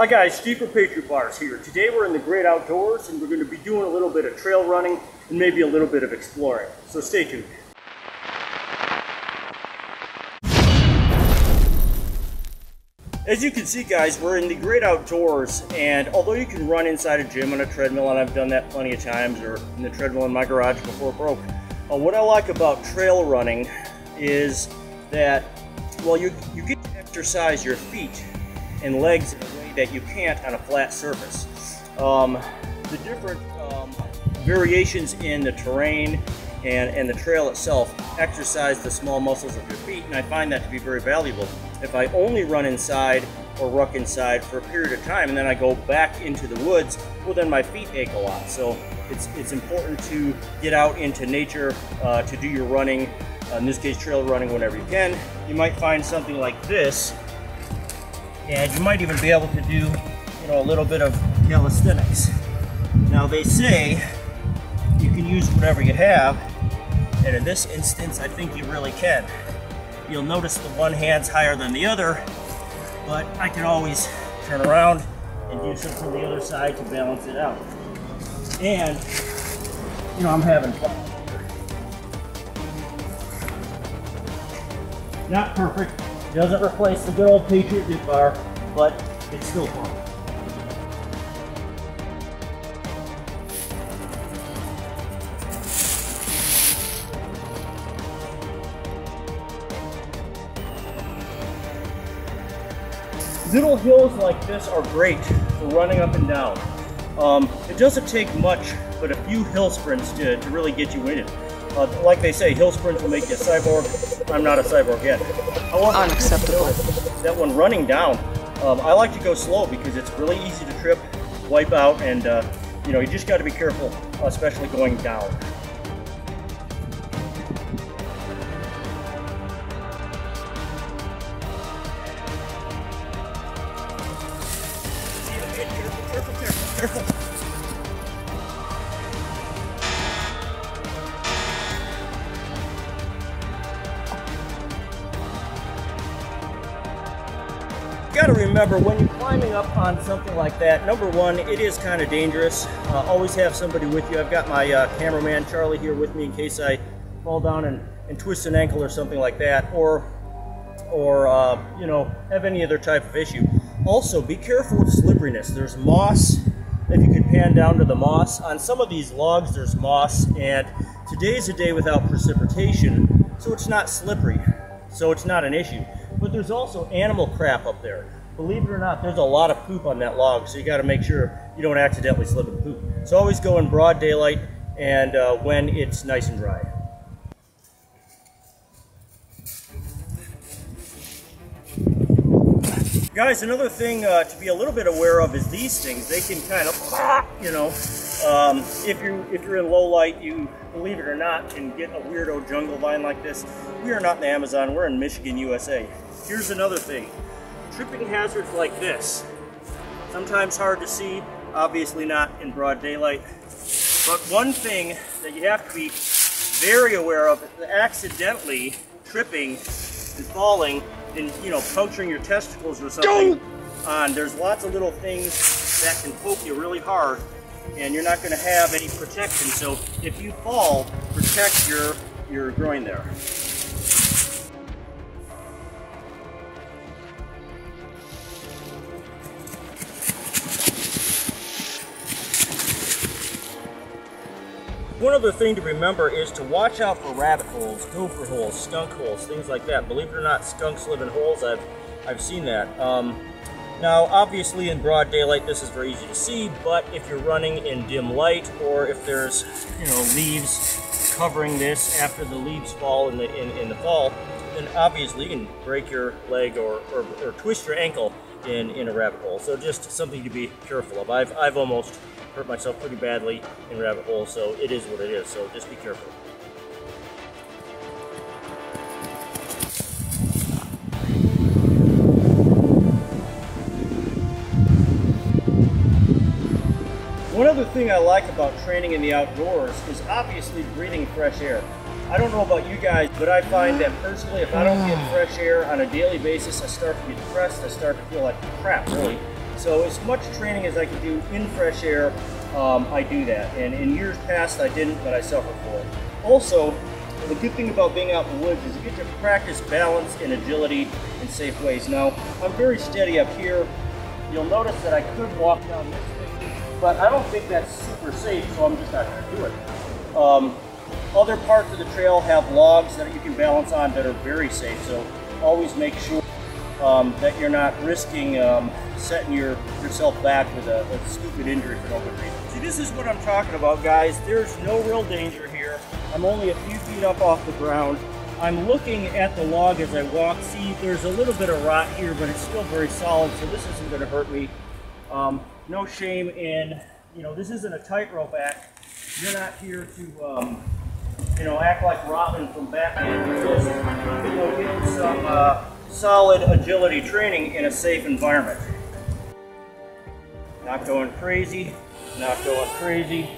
Hi guys, Steve from Patriot Bars here. Today we're in the great outdoors and we're going to be doing a little bit of trail running and maybe a little bit of exploring. So stay tuned. As you can see guys, we're in the great outdoors, and although you can run inside a gym on a treadmill, and I've done that plenty of times, or in the treadmill in my garage before it broke, what I like about trail running is that, well, you get to exercise your feet and legs in a way that you can't on a flat surface. The different variations in the terrain and the trail itself exercise the small muscles of your feet, and I find that to be very valuable. If I only run inside or ruck inside for a period of time and then I go back into the woods, well then my feet ache a lot. So it's important to get out into nature to do your running, in this case trail running, whenever you can. You might find something like this, and you might even be able to do, a little bit of calisthenics. Now they say you can use whatever you have, and in this instance I think you really can. You'll notice the one hand's higher than the other, but I can always turn around and do something from the other side to balance it out. And, I'm having fun. Not perfect. Doesn't replace the good old Patriot Bar, but it's still fun. Little hills like this are great for running up and down. It doesn't take much but a few hill sprints to really get you in it. Like they say, hill sprints will make you a cyborg. I'm not a cyborg yet. Unacceptable. That one running down, I like to go slow because it's really easy to trip, wipe out, and you just got to be careful, especially going down. Careful. You gotta remember, when you're climbing up on something like that, number one, it is kind of dangerous. Always have somebody with you. I've got my cameraman Charlie here with me in case I fall down and twist an ankle or something like that, or have any other type of issue. Also, be careful of slipperiness. There's moss. If you can pan down to the moss, on some of these logs there's moss, and today's a day without precipitation, so it's not slippery, so it's not an issue. But there's also animal crap up there. Believe it or not, there's a lot of poop on that log, so you got to make sure you don't accidentally slip and poop. So always go in broad daylight and when it's nice and dry. Guys, another thing to be a little bit aware of is these things. They can kind of, if you're in low light, you, believe it or not, can get a weirdo jungle vine like this. We are not in the Amazon, we're in Michigan, USA. Here's another thing. Tripping hazards like this. Sometimes hard to see, obviously not in broad daylight. But one thing that you have to be very aware of is accidentally tripping and falling and puncturing your testicles or something on. There's lots of little things that can poke you really hard, and you're not going to have any protection. So if you fall, protect your groin there. One other thing to remember is to watch out for rabbit holes, gopher holes, skunk holes, things like that. Believe it or not, skunks live in holes. I've seen that. Now, obviously in broad daylight this is very easy to see, but if you're running in dim light, or if there's leaves covering this after the leaves fall in the fall, then obviously you can break your leg or twist your ankle in a rabbit hole. So just something to be careful of. I've almost hurt myself pretty badly in rabbit holes, so it is what it is, so just be careful. One other thing I like about training in the outdoors is obviously breathing fresh air. I don't know about you guys, but I find that personally, if I don't get fresh air on a daily basis, I start to get depressed, I start to feel like crap, really. So as much training as I can do in fresh air, I do that. And in years past I didn't, but I suffered for it. Also, the good thing about being out in the woods is you get to practice balance and agility in safe ways. Now, I'm very steady up here. You'll notice that I could walk down this thing, but I don't think that's super safe, so I'm just not going to do it. Other parts of the trail have logs that you can balance on that are very safe, so always make sure that you're not risking setting yourself back with a stupid injury for no good reason. See, this is what I'm talking about, guys. There's no real danger here. I'm only a few feet up off the ground. I'm looking at the log as I walk. See, there's a little bit of rot here, but it's still very solid, so this isn't going to hurt me. No shame in, this isn't a tightrope act. You're not here to, act like Robin from Batman. You're just, getting some solid agility training in a safe environment. Not going crazy, not going crazy.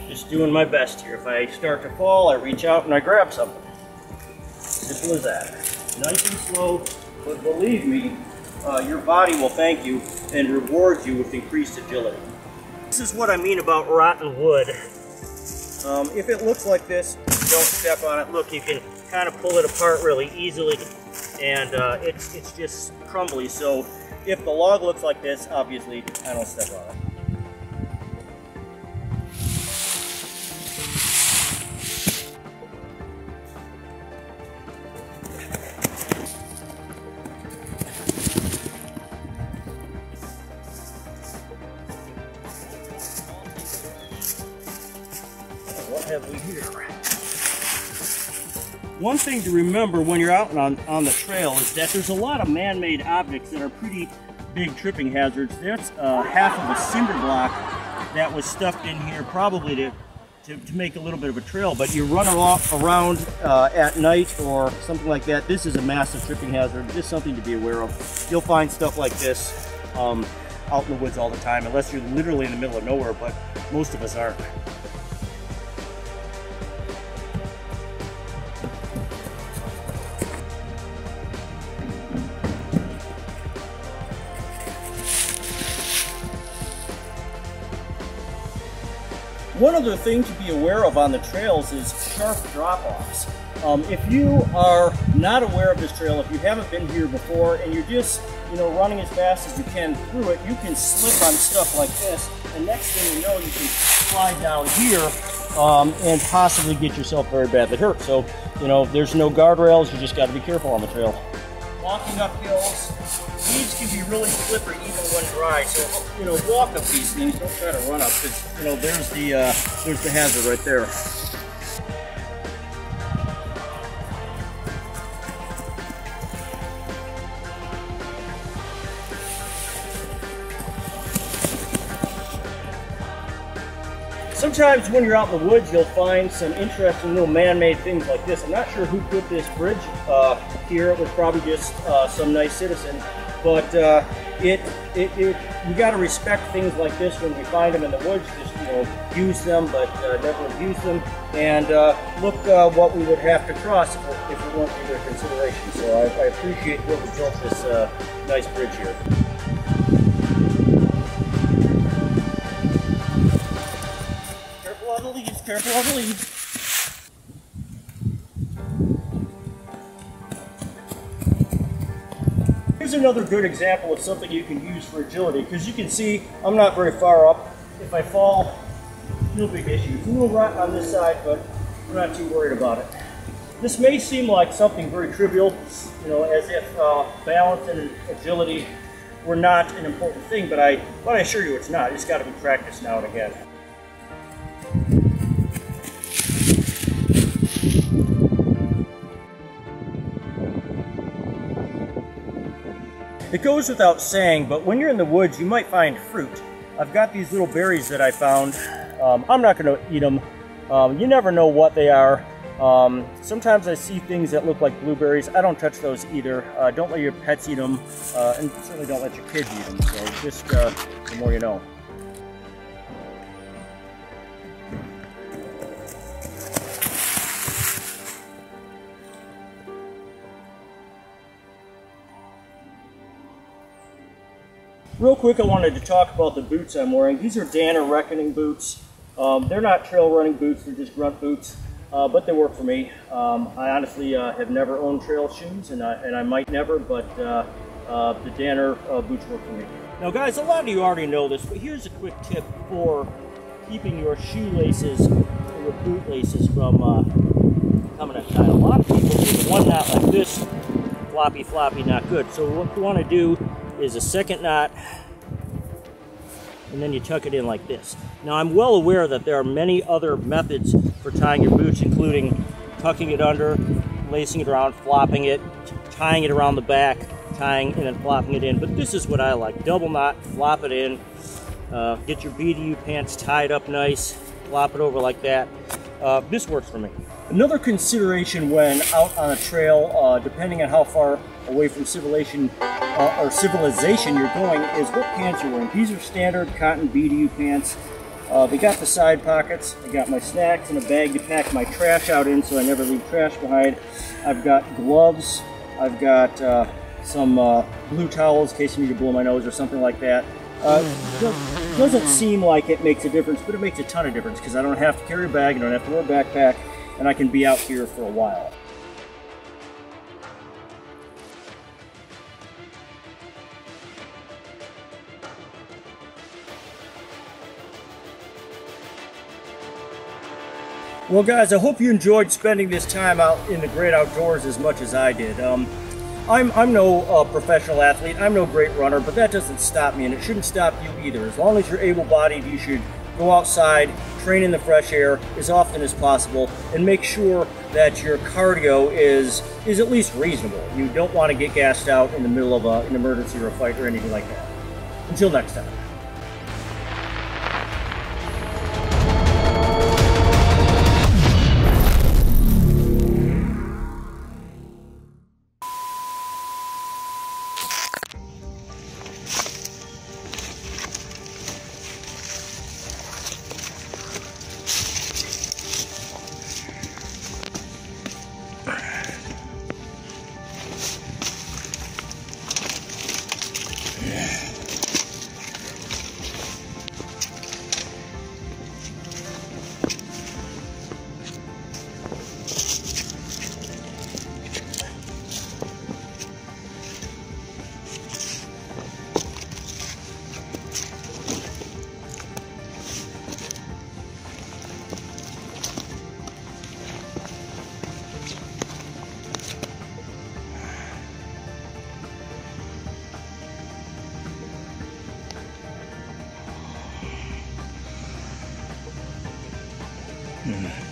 Just doing my best here. If I start to fall, I reach out and I grab something. Simple as that. Nice and slow, but believe me, your body will thank you and reward you with increased agility. This is what I mean about rotten wood. If it looks like this, don't step on it. Look, you can kind of pull it apart really easily, and it's just crumbly. So if the log looks like this, obviously I don't step on it. What have we here? One thing to remember when you're out on the trail is that there's a lot of man-made objects that are pretty big tripping hazards. That's half of a cinder block that was stuffed in here probably to make a little bit of a trail, but you run around at night or something like that. This is a massive tripping hazard, just something to be aware of. You'll find stuff like this out in the woods all the time, unless you're literally in the middle of nowhere, but most of us aren't. One other thing to be aware of on the trails is sharp drop-offs. If you are not aware of this trail, if you haven't been here before and you're just running as fast as you can through it, you can slip on stuff like this, and next thing you know, you can slide down here and possibly get yourself very badly hurt. So, there's no guardrails, you just got to be careful on the trail. Walking up hills, weeds can be really slippery even when dry, so walk up these things, don't try to run up, because there's the hazard right there. Sometimes when you're out in the woods, you'll find some interesting little man-made things like this. I'm not sure who put this bridge here. It was probably just some nice citizen, but you got to respect things like this when we find them in the woods. Just use them, but never abuse them. And look what we would have to cross if it weren't for their consideration. So I appreciate whoever built this nice bridge here. Careful on the leaves, careful on the leaves. Here's another good example of something you can use for agility, because you can see I'm not very far up. If I fall, no big issue. It's a little rot on this side, but we're not too worried about it. This may seem like something very trivial, as if balance and agility were not an important thing, but I assure you it's not. It's got to be practiced now and again. It goes without saying, but when you're in the woods, you might find fruit. I've got these little berries that I found. I'm not going to eat them. You never know what they are. Sometimes I see things that look like blueberries. I don't touch those either. Don't let your pets eat them, and certainly don't let your kids eat them. So just the more you know. Real quick, I wanted to talk about the boots I'm wearing. These are Danner Reckoning boots. They're not trail running boots, they're just grunt boots, but they work for me. I honestly have never owned trail shoes, and I might never, but the Danner boots work for me. Now guys, a lot of you already know this, but here's a quick tip for keeping your shoelaces or your boot laces from coming untied. A lot of people do one knot like this, floppy, floppy, not good. So what you want to do is a second knot, and then you tuck it in like this. Now I'm well aware that there are many other methods for tying your boots, including tucking it under, lacing it around, flopping it, tying it around the back, tying and then flopping it in, but this is what I like. Double knot, flop it in, get your BDU pants tied up nice, flop it over like that. This works for me. Another consideration when out on a trail, depending on how far away from civilization you're going, is what pants you're wearing. These are standard cotton BDU pants. They got the side pockets. I got my snacks in a bag to pack my trash out in so I never leave trash behind. I've got gloves. I've got some blue towels in case you need to blow my nose or something like that. Doesn't seem like it makes a difference, but it makes a ton of difference because I don't have to carry a bag, I don't have to wear a backpack, and I can be out here for a while. Well guys, I hope you enjoyed spending this time out in the great outdoors as much as I did. I'm no professional athlete, I'm no great runner, but that doesn't stop me, and it shouldn't stop you either. As long as you're able-bodied, you should go outside, train in the fresh air as often as possible, and make sure that your cardio is at least reasonable. You don't want to get gassed out in the middle of an emergency or a fight or anything like that. Until next time.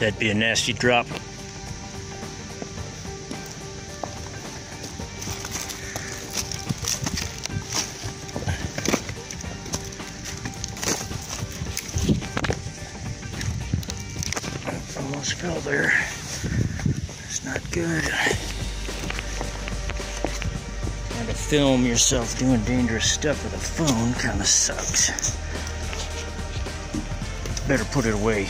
That'd be a nasty drop. Almost fell there. It's not good. Trying to film yourself doing dangerous stuff with a phone kind of sucks. Better put it away.